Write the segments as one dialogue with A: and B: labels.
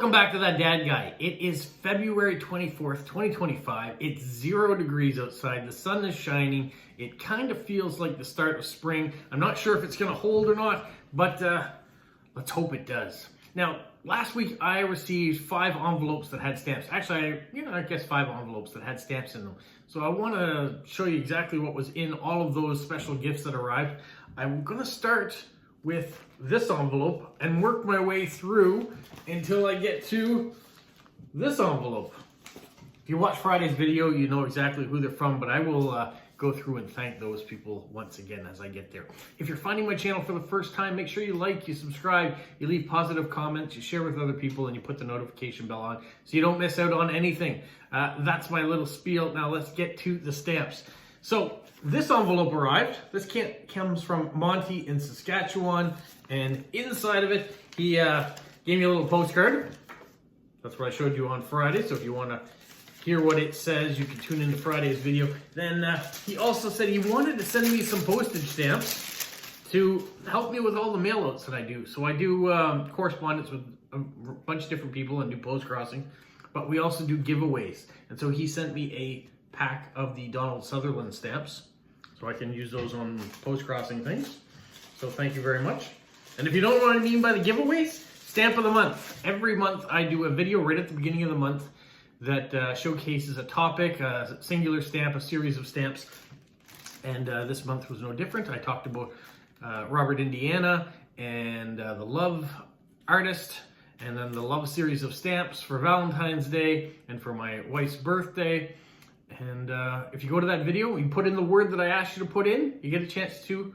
A: Welcome back to That Dad Guy. It is February 24th, 2025. It's 0 degrees outside. The sun is shining. It kind of feels like the start of spring. I'm not sure if it's going to hold or not, but let's hope it does. Now, last week I received 5 envelopes that had stamps. Actually, I guess 5 envelopes that had stamps in them. So I want to show you exactly what was in all of those special gifts that arrived. I'm going to start with this envelope and work my way through until I get to this envelope. If you watch Friday's video, you know exactly who they're from, but I will go through and thank those people once again as I get there. If you're finding my channel for the first time, make sure you like, you subscribe, you leave positive comments, you share with other people, and you put the notification bell on so you don't miss out on anything. That's my little spiel. Now let's get to the stamps. So this envelope arrived. This comes from Monty in Saskatchewan, and inside of it, he gave me a little postcard. That's what I showed you on Friday, so if you want to hear what it says, you can tune into Friday's video. Then he also said he wanted to send me some postage stamps to help me with all the mail-outs that I do. So I do correspondence with a bunch of different people and do post crossing, but we also do giveaways. And so he sent me a pack of the Donald Sutherland stamps, so I can use those on post-crossing things. So thank you very much. And if you don't know what I mean by the giveaways, stamp of the month. Every month I do a video right at the beginning of the month that showcases a topic, a singular stamp, a series of stamps. And this month was no different. I talked about Robert Indiana and the Love Artist, and then the Love series of stamps for Valentine's Day and for my wife's birthday. And if you go to that video, you put in the word that I asked you to put in, you get a chance to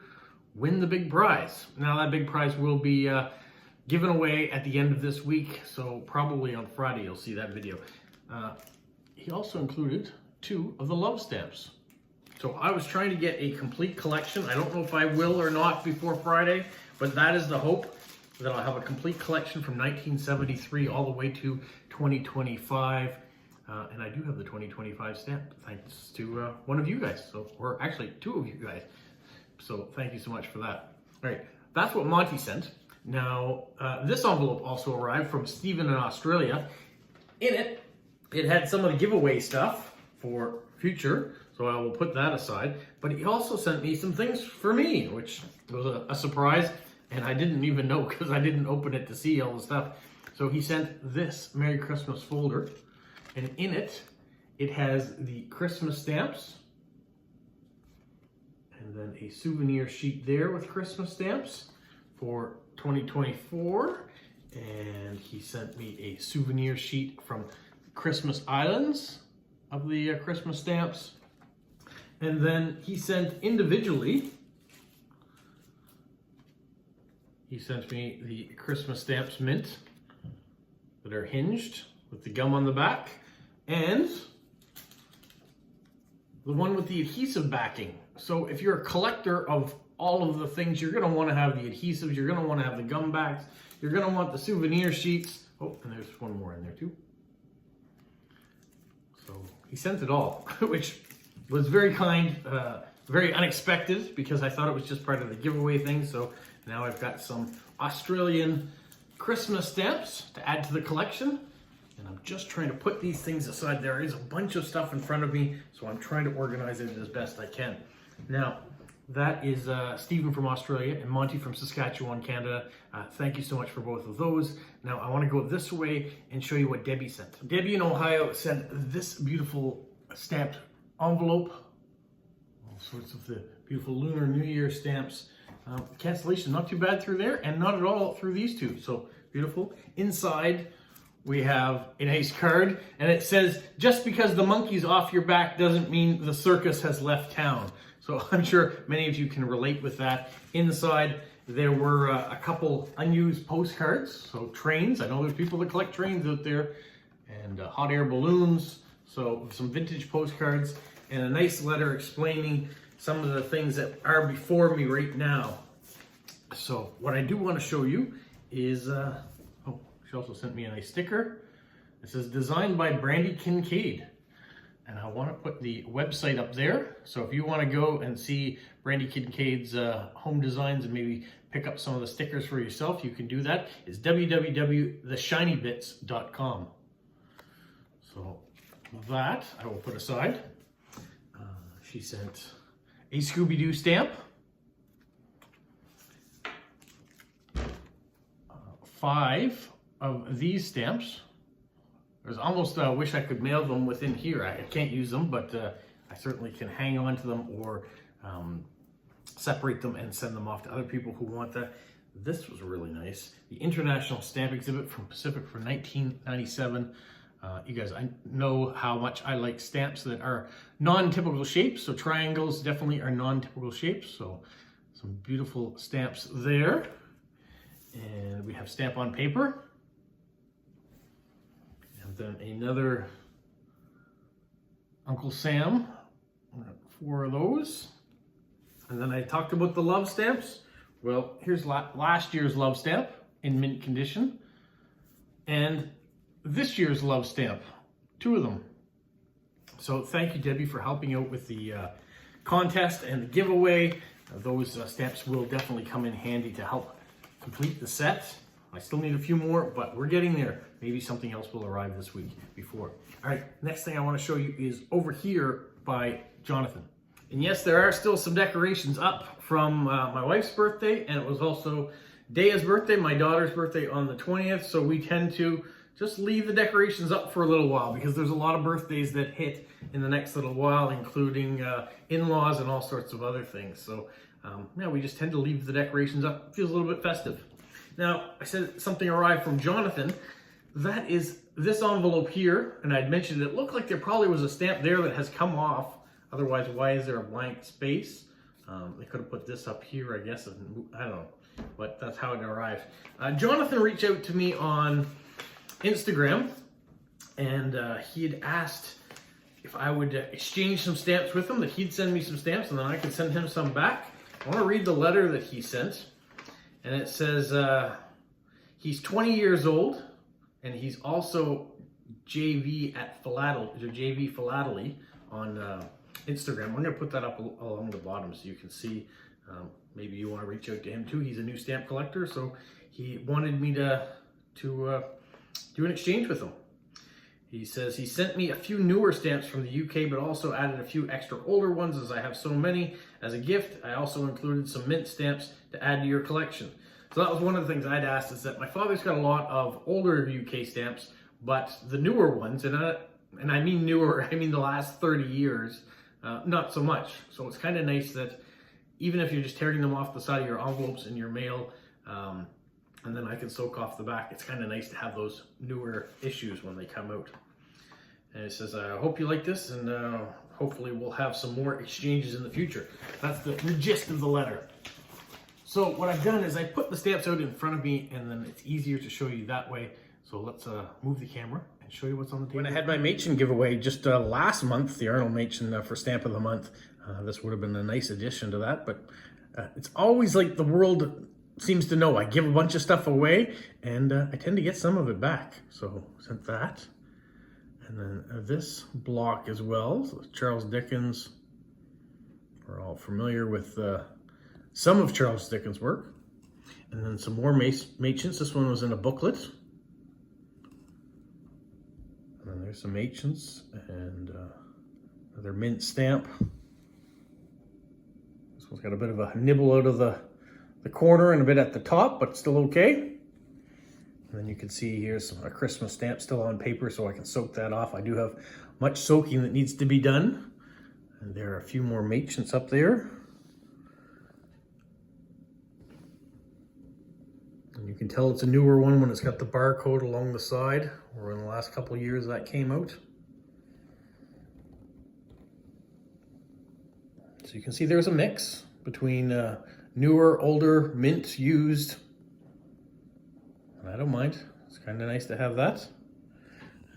A: win the big prize. Now that big prize will be given away at the end of this week, so probably on Friday you'll see that video. He also included 2 of the love stamps. So I was trying to get a complete collection. I don't know if I will or not before Friday, but that is the hope, that I'll have a complete collection from 1973 all the way to 2025. And I do have the 2025 stamp, thanks to one of you guys, or actually 2 of you guys. So thank you so much for that. All right, that's what Monty sent. Now, this envelope also arrived from Stephen in Australia. In it, it had some of the giveaway stuff for future, so I will put that aside. But he also sent me some things for me, which was a surprise, and I didn't even know because I didn't open it to see all the stuff. So he sent this Merry Christmas folder. And in it, it has the Christmas stamps, and then a souvenir sheet there with Christmas stamps for 2024. And he sent me a souvenir sheet from Christmas Islands of the Christmas stamps. And then he sent individually, he sent me the Christmas stamps mint that are hinged with the gum on the back, and the one with the adhesive backing. So if you're a collector of all of the things, you're going to want to have the adhesives, you're going to want to have the gum backs, you're going to want the souvenir sheets. Oh, and there's one more in there too. So he sent it all, which was very kind, very unexpected, because I thought it was just part of the giveaway thing. So now I've got some Australian Christmas stamps to add to the collection. And I'm just trying to put these things aside. There is a bunch of stuff in front of me, so I'm trying to organize it as best I can. Now, that is Stephen from Australia and Monty from Saskatchewan, Canada. Thank you so much for both of those. Now, I want to go this way and show you what Debbie sent. Debbie in Ohio sent this beautiful stamped envelope. All sorts of the beautiful Lunar New Year stamps. Cancellation, not too bad through there, and not at all through these 2. So, beautiful. Inside, we have a nice card, and it says, just because the monkey's off your back doesn't mean the circus has left town. So I'm sure many of you can relate with that. Inside, there were a couple unused postcards, so trains. I know there's people that collect trains out there, and hot air balloons, so some vintage postcards, and a nice letter explaining some of the things that are before me right now. So what I do want to show you is, she also sent me a nice sticker. It says, designed by Brandy Kincaid. And I want to put the website up there. So if you want to go and see Brandy Kincaid's home designs and maybe pick up some of the stickers for yourself, you can do that. It's www.theshinybits.com. So that I will put aside. She sent a Scooby-Doo stamp. 5 of these stamps. There's almost, wish I could mail them within here. I can't use them, but I certainly can hang on to them or separate them and send them off to other people who want that. This was really nice. The International Stamp Exhibit from Pacific from 1997. You guys, I know how much I like stamps that are non-typical shapes. So triangles definitely are non-typical shapes. So some beautiful stamps there. And we have stamp on paper. And then another Uncle Sam, 4 of those. And then I talked about the love stamps. Well, here's last year's love stamp in mint condition. And this year's love stamp, 2 of them. So thank you, Debbie, for helping out with the contest and the giveaway. Those stamps will definitely come in handy to help complete the set. I still need a few more, but we're getting there. Maybe something else will arrive this week before. All right, next thing I want to show you is over here by Jonathan. And yes, there are still some decorations up from my wife's birthday, and it was also Daya's birthday, my daughter's birthday on the 20th, so we tend to just leave the decorations up for a little while because there's a lot of birthdays that hit in the next little while, including in-laws and all sorts of other things. So yeah, we just tend to leave the decorations up. It feels a little bit festive. Now, I said something arrived from Jonathan. That is this envelope here, and I'd mentioned it looked like there probably was a stamp there that has come off. Otherwise, why is there a blank space? They could have put this up here, I guess. I don't know, but that's how it arrived. Jonathan reached out to me on Instagram, and he had asked if I would exchange some stamps with him, that he'd send me some stamps, and then I could send him some back. I want to read the letter that he sent, and it says he's 20 years old, and he's also JV at Philately on Instagram. I'm going to put that up along the bottom so you can see. Maybe you want to reach out to him too. He's a new stamp collector, so he wanted me to do an exchange with him. He says he sent me a few newer stamps from the UK, but also added a few extra older ones as I have so many. As a gift, I also included some mint stamps to add to your collection. So that was one of the things I'd asked, is that my father's got a lot of older UK stamps, but the newer ones, and I mean newer, I mean the last 30 years, not so much. So it's kind of nice that even if you're just tearing them off the side of your envelopes in your mail, and then I can soak off the back, it's kind of nice to have those newer issues when they come out. And it says, I hope you like this, and hopefully we'll have some more exchanges in the future. That's the gist of the letter. So what I've done is I put the stamps out in front of me, and then it's easier to show you that way. So let's move the camera and show you what's on the table. When I had my Machen giveaway just last month, the Arnold Machen for Stamp of the Month, this would have been a nice addition to that, but it's always like the world seems to know. I give a bunch of stuff away, and I tend to get some of it back. So sent that. And then this block as well, so Charles Dickens. We're all familiar with some of Charles Dickens' work. And then some more Machens. This one was in a booklet. And then there's some Machens and another mint stamp. This one's got a bit of a nibble out of the corner and a bit at the top, but still okay. And then you can see here's a Christmas stamp still on paper, so I can soak that off. I do have much soaking that needs to be done. And there are a few more Machens up there. And you can tell it's a newer one when it's got the barcode along the side, or in the last couple of years that came out. So you can see there's a mix between newer, older, mint, used. And I don't mind. It's kind of nice to have that.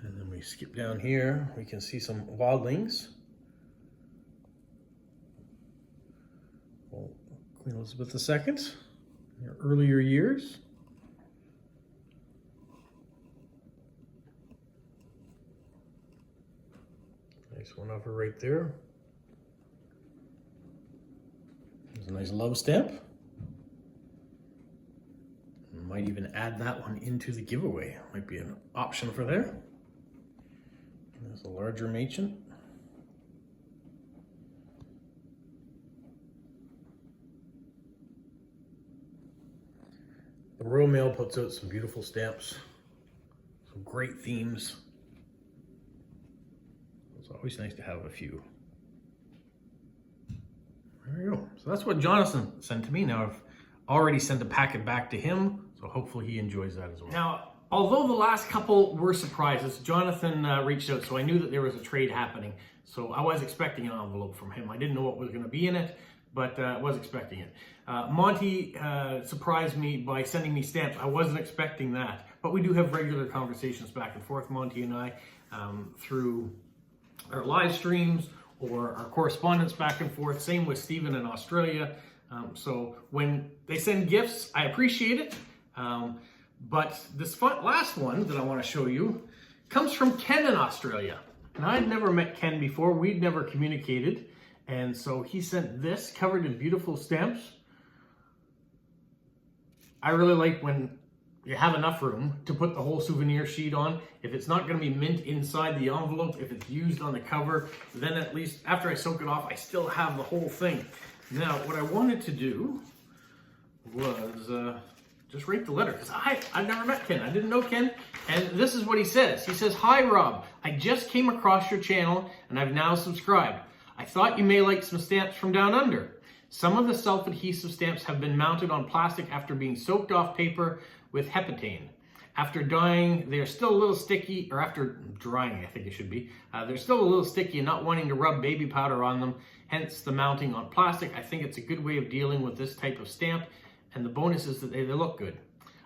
A: And then we skip down here. We can see some wildlings. Queen Elizabeth II, in her earlier years. Nice one of her right there. There's a nice love stamp. Might even add that one into the giveaway. Might be an option for there. There's a larger Moncton. The Royal Mail puts out some beautiful stamps, some great themes. It's always nice to have a few. There you go. So that's what Jonathan sent to me. Now I've already sent a packet back to him, so hopefully he enjoys that as well. Now, although the last couple were surprises, Jonathan reached out, so I knew that there was a trade happening. So I was expecting an envelope from him. I didn't know what was going to be in it, but I was expecting it. Monty surprised me by sending me stamps. I wasn't expecting that, but we do have regular conversations back and forth, Monty and I, through our live streams or our correspondence back and forth. Same with Stephen in Australia. So when they send gifts, I appreciate it. But this last one that I want to show you comes from Ken in Australia. And I'd never met Ken before. We'd never communicated. And so he sent this covered in beautiful stamps. I really like when you have enough room to put the whole souvenir sheet on. If it's not going to be mint inside the envelope, if it's used on the cover, then at least after I soak it off, I still have the whole thing. Now, what I wanted to do was just write the letter, because I've never met Ken. I didn't know Ken. And this is what he says. He says, "Hi, Rob. I just came across your channel, and I've now subscribed. I thought you may like some stamps from down under. Some of the self-adhesive stamps have been mounted on plastic after being soaked off paper with hepatane. After drying, they're still a little sticky, or after drying, I think it should be, they're still a little sticky and not wanting to rub baby powder on them, hence the mounting on plastic. I think it's a good way of dealing with this type of stamp, and the bonus is that they look good.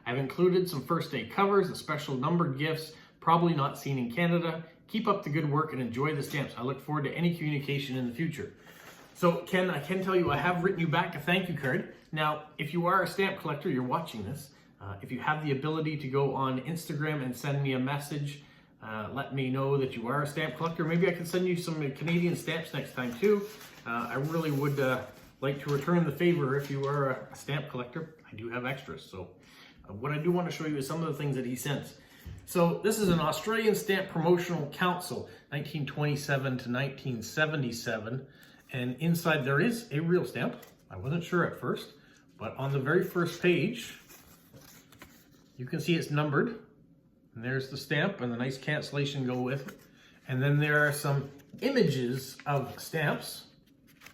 A: I've included some first day covers and special numbered gifts, probably not seen in Canada. Keep up the good work and enjoy the stamps. I look forward to any communication in the future." So Ken, I can tell you I have written you back a thank you card. Now, if you are a stamp collector, you're watching this, if you have the ability to go on Instagram and send me a message, let me know that you are a stamp collector. Maybe I can send you some Canadian stamps next time too. I really would like to return the favor if you are a stamp collector. I do have extras. So what I do want to show you is some of the things that he sent. So this is an Australian Stamp Promotional Council, 1927 to 1977. And inside there is a real stamp. I wasn't sure at first, but on the very first page, you can see it's numbered. And there's the stamp and the nice cancellation go with it. And then there are some images of stamps.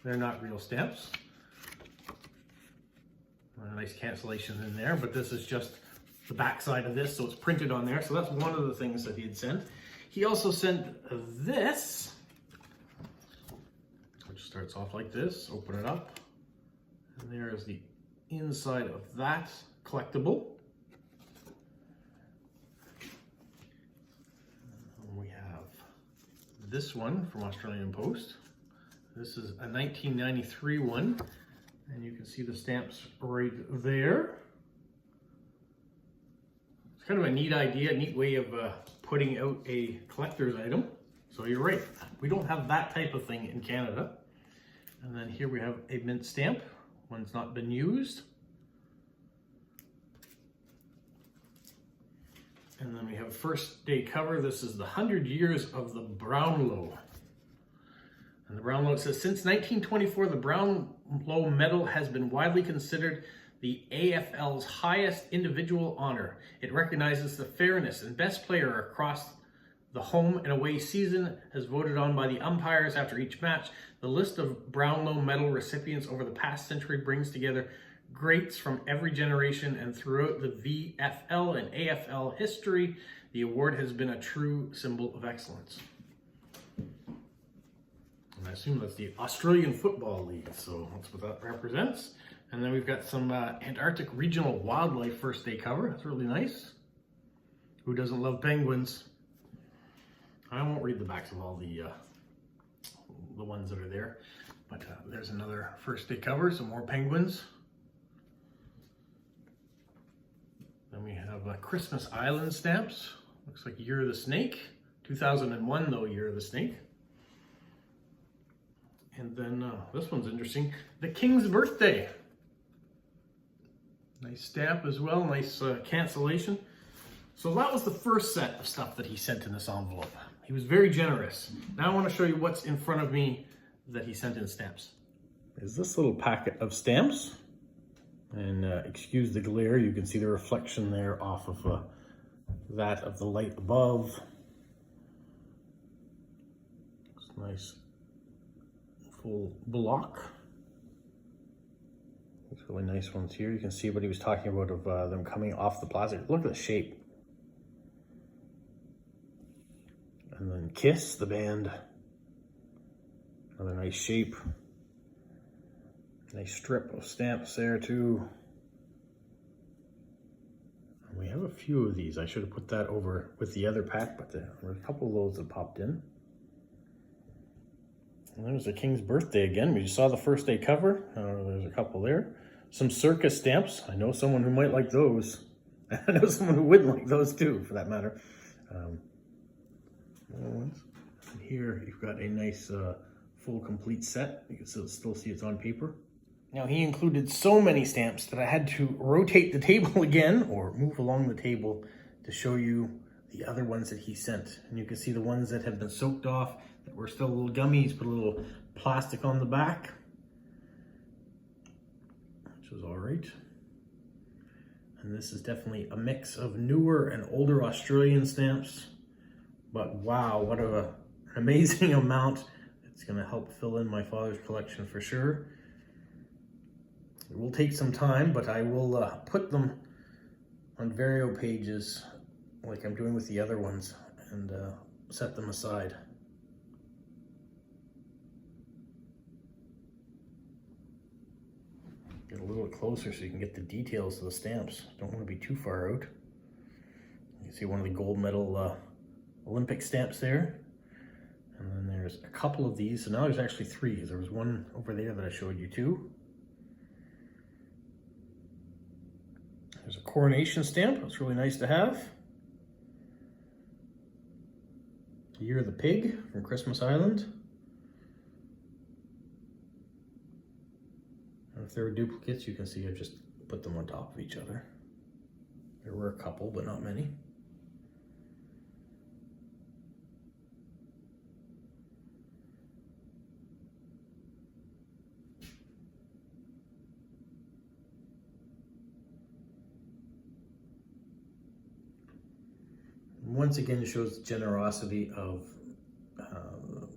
A: They're not real stamps. A nice cancellation in there, but this is just the back side of this, so it's printed on there. So that's one of the things that he had sent. He also sent this, which starts off like this. Open it up, and there is the inside of that collectible. And we have this one from Australian Post. This is a 1993 one, and you can see the stamps right there. It's kind of a neat idea, a neat way of putting out a collector's item. So you're right, we don't have that type of thing in Canada. And then here we have a mint stamp, one's not been used. And then we have a first day cover. This is the 100 years of the Brownlow. And the Brownlow says, since 1924, the Brownlow Medal has been widely considered the AFL's highest individual honor. It recognizes the fairness and best player across the home and away season, as voted on by the umpires after each match. The list of Brownlow Medal recipients over the past century brings together greats from every generation, and throughout the VFL and AFL history, the award has been a true symbol of excellence. And I assume that's the Australian Football League, so that's what that represents. And then we've got some Antarctic Regional Wildlife first day cover. That's really nice. Who doesn't love penguins? I won't read the backs of all the ones that are there, but there's another first day cover, some more penguins. Then we have Christmas Island stamps. Looks like Year of the Snake. 2001 though, Year of the Snake. And then this one's interesting. The King's birthday. Nice stamp as well, nice cancellation. So that was the first set of stuff that he sent in this envelope. He was very generous. Now I want to show you what's in front of me that he sent in stamps. Is this little packet of stamps. And excuse the glare, you can see the reflection there off of that of the light above. It's nice full block. There's really nice ones here. You can see what he was talking about of them coming off the plastic. Look at the shape. And then Kiss, the band. Another nice shape. Nice strip of stamps there too. And we have a few of these. I should have put that over with the other pack, but there were a couple of those that popped in. And there's the King's birthday again. We just saw the first day cover. There's a couple there. Some circus stamps. I know someone who might like those. I know someone who wouldn't like those too, for that matter. And here you've got a nice full complete set. You can still see it's on paper. Now he included so many stamps that I had to rotate the table again, or move along the table to show you the other ones that he sent. And you can see the ones that have been soaked off, that were still a little gummy. He's put a little plastic on the back, which was all right. And this is definitely a mix of newer and older Australian stamps. But wow, what an amazing amount. It's gonna help fill in my father's collection for sure. It will take some time, but I will put them on Vario pages like I'm doing with the other ones and set them aside. Get a little closer so you can get the details of the stamps. Don't want to be too far out. You can see one of the gold medal Olympic stamps there. And then there's a couple of these. So now there's actually three. There was one over there that I showed you too. There's a coronation stamp. It's really nice to have. Year of the Pig from Christmas Island. And if there were duplicates, you can see I've just put them on top of each other. There were a couple, but not many. Once again, it shows the generosity of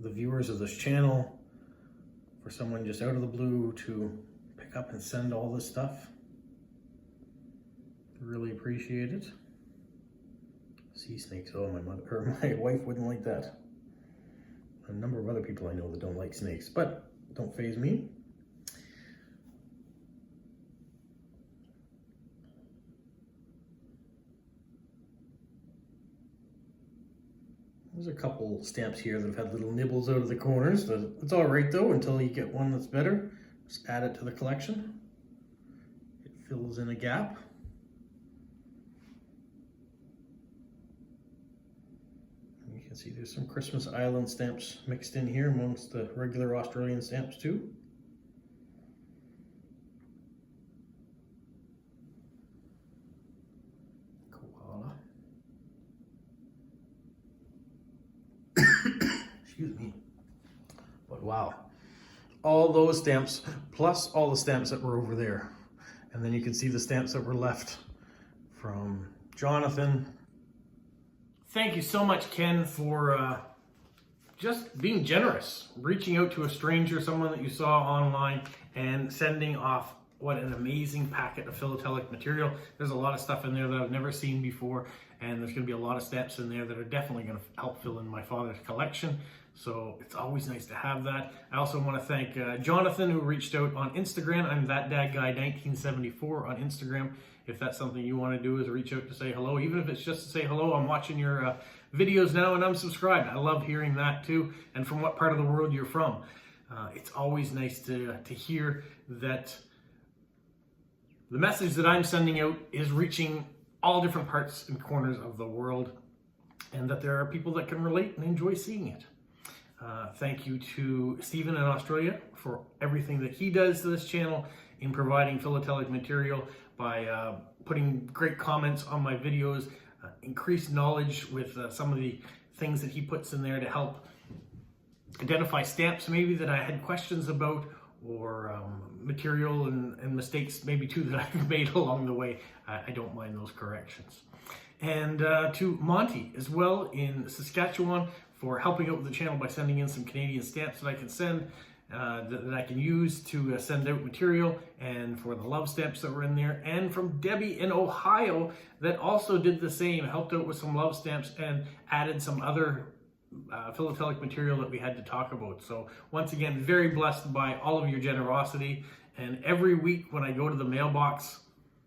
A: the viewers of this channel for someone just out of the blue to pick up and send all this stuff. Really appreciate it. Sea snakes, oh, my wife wouldn't like that. A number of other people I know that don't like snakes, but don't faze me. There's a couple stamps here that have had little nibbles out of the corners. It's all right though, until you get one that's better. Just add it to the collection. It fills in a gap. And you can see there's some Christmas Island stamps mixed in here amongst the regular Australian stamps too. Excuse me. But wow, all those stamps plus all the stamps that were over there. And then you can see the stamps that were left from Jonathan. Thank you so much, Ken, for just being generous, reaching out to a stranger, someone that you saw online, and sending off what an amazing packet of philatelic material. There's a lot of stuff in there that I've never seen before, and there's going to be a lot of stamps in there that are definitely going to help fill in my father's collection. So it's always nice to have that. I also want to thank Jonathan, who reached out on Instagram. I'm ThatDadGuy1974 on Instagram. If that's something you want to do, is reach out to say hello. Even if it's just to say hello, I'm watching your videos now and I'm subscribed. I love hearing that too, and from what part of the world you're from. It's always nice to hear that the message that I'm sending out is reaching all different parts and corners of the world, and that there are people that can relate and enjoy seeing it. Thank you to Stephen in Australia for everything that he does to this channel in providing philatelic material by putting great comments on my videos, increased knowledge with some of the things that he puts in there to help identify stamps maybe that I had questions about, or material and mistakes maybe too that I've made along the way. I don't mind those corrections. And to Monty as well in Saskatchewan for helping out with the channel by sending in some Canadian stamps that I can send, that I can use to send out material, and for the love stamps that were in there. And from Debbie in Ohio that also did the same, helped out with some love stamps and added some other philatelic material that we had to talk about. So once again, very blessed by all of your generosity. And every week when I go to the mailbox,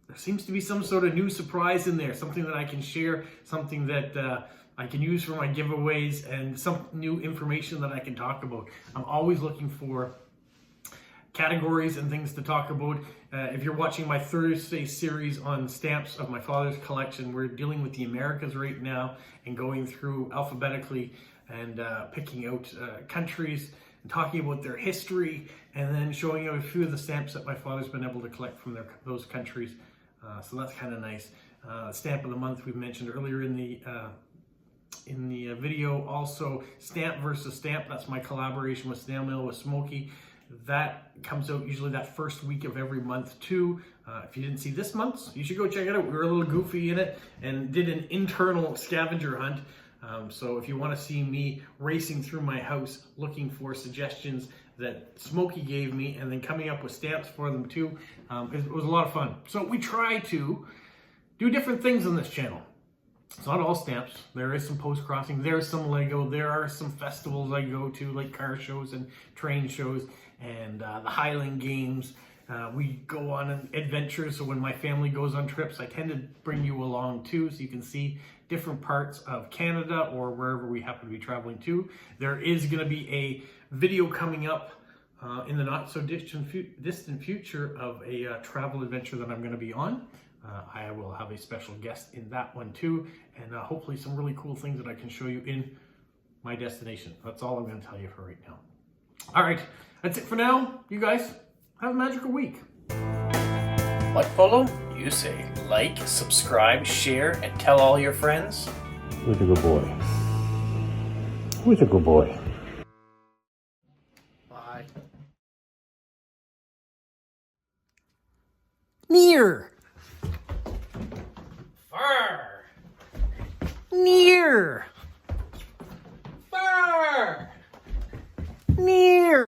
A: there seems to be some sort of new surprise in there, something that I can share, something that I can use for my giveaways, and some new information that I can talk about. I'm always looking for categories and things to talk about. If you're watching my Thursday series on stamps of my father's collection, we're dealing with the Americas right now and going through alphabetically and picking out countries and talking about their history, and then showing you a few of the stamps that my father's been able to collect from those countries. So that's kind of nice. Stamp of the month we mentioned earlier in the video. Also, Stamp versus Stamp, that's my collaboration with Snail Mail with Smokey. That comes out usually that first week of every month too. If you didn't see this month's, you should go check it out. We were a little goofy in it and did an internal scavenger hunt. So if you want to see me racing through my house looking for suggestions that Smokey gave me and then coming up with stamps for them too, it was a lot of fun. So we try to do different things on this channel. It's not all stamps. There is some post-crossing. There's some Lego. There are some festivals I go to, like car shows and train shows, and the Highland Games. We go on adventures, so when my family goes on trips, I tend to bring you along too, so you can see different parts of Canada or wherever we happen to be traveling to. There is going to be a video coming up in the not so distant future of a travel adventure that I'm going to be on. I will have a special guest in that one too, and hopefully some really cool things that I can show you in my destination. That's all I'm going to tell you for right now. All right, that's it for now. You guys have a magical week. What, Polo? You say like, subscribe, share, and tell all your friends.
B: Who's a good boy? Who's a good boy?
A: Bye. Near. Far. Near. Far. Near.